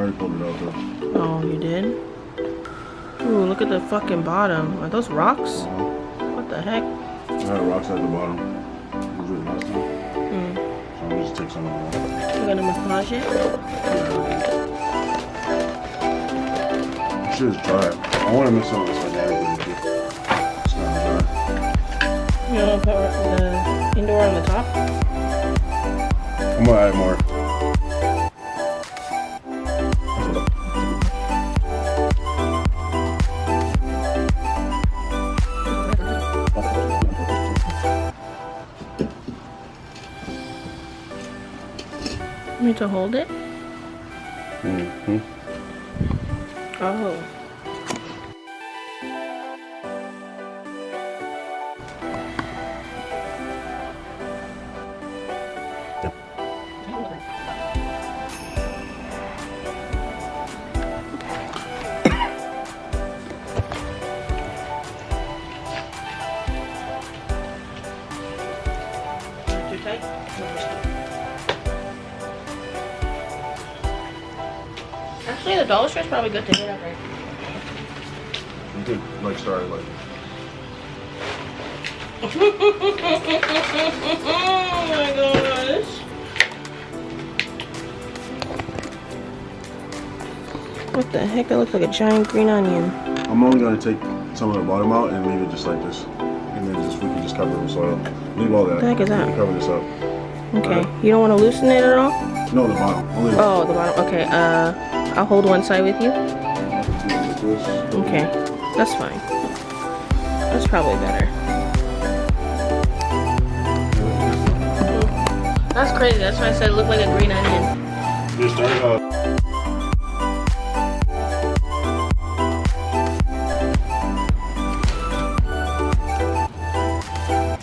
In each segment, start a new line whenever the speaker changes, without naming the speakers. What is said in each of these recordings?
already pulled it out though.
Oh, you did? Ooh, look at the fucking bottom. Are those rocks? What the heck?
I had rocks at the bottom. Was it last time? So I'm gonna just take some of them.
You're gonna massage it?
This shit is dry. I want to mix some of this like that. It's not dry.
You want to put the indoor on the top?
I'm gonna add more.
You need to hold it? Oh. Too tight? Actually, the dollar store is probably good to hit up right.
You could like start like.
Oh my gosh. What the heck? That looks like a giant green onion.
I'm only gonna take some of the bottom out and leave it just like this, and then we can just cover it with soil. Leave all that.
What the heck is that?
Cover this up.
Okay. You don't want to loosen it at all?
No, the bottom. Only
Oh, the bottom. Okay. I'll hold one side with you. Okay. That's fine. That's probably better. That's crazy. That's why I said it looked like a green onion.
Just start up.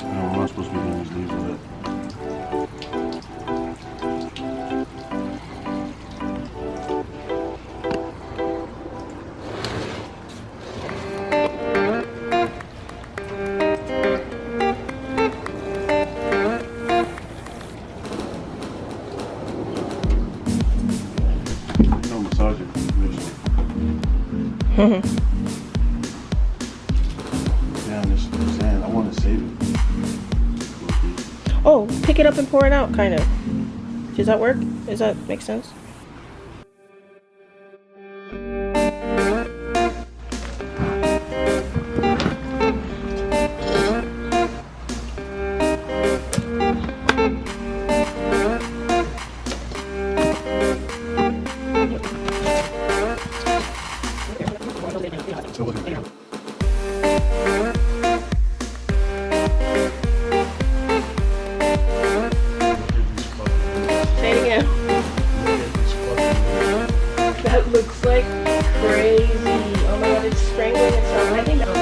I'm not supposed to be doing these leaves with it. Massage it. Damn, this sand. I want to save it.
Oh, pick it up and pour it out, kind of. Does that work? Does that make sense? Say it again. That looks like crazy. Oh my god, it's strangling itself. I think that was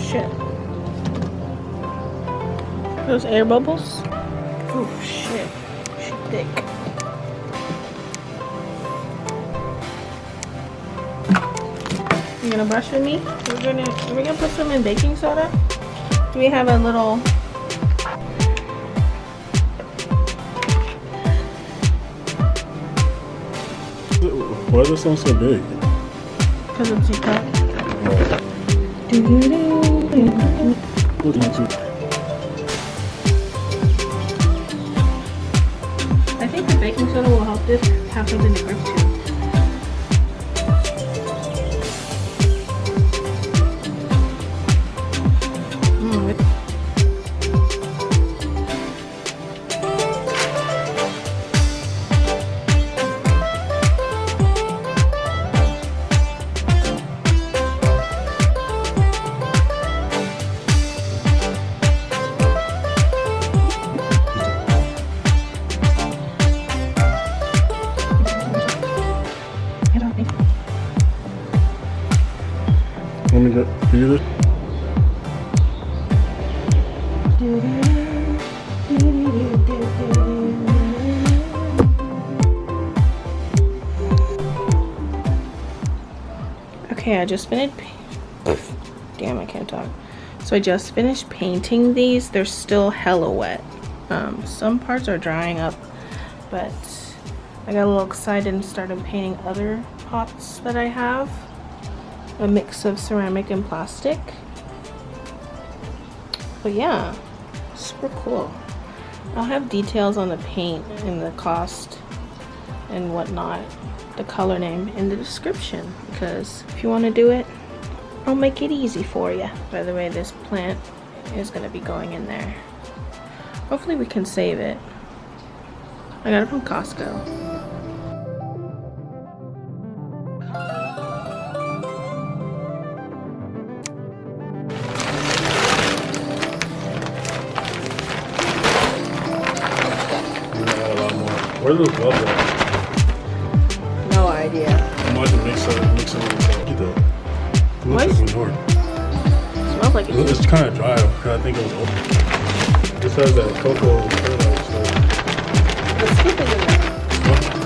shit. Those air bubbles? Oh shit. She's thick. You gonna brush with me? Are we gonna put some in baking soda? Do we have a little?
Why is this one so big?
Because it's your cup. I think the baking soda will help this have something to grip to.
Let me get you this.
Okay, I just finished. Damn, I can't talk. So I just finished painting these. They're still hella wet. Some parts are drying up, but I got a little excited and started painting other pots that I have. A mix of ceramic and plastic. But yeah, super cool. I'll have details on the paint and the cost and whatnot, the color name in the description, because if you want to do it, I'll make it easy for you. By the way, this plant is going to be going in there. Hopefully we can save it. I got it from Costco.
Where are those gloves at?
No idea.
I might have mix it with though. It looks like manure.
Smells like it.
It's kind of dry because I think it was open. This has that cocoa.
The skip is in there.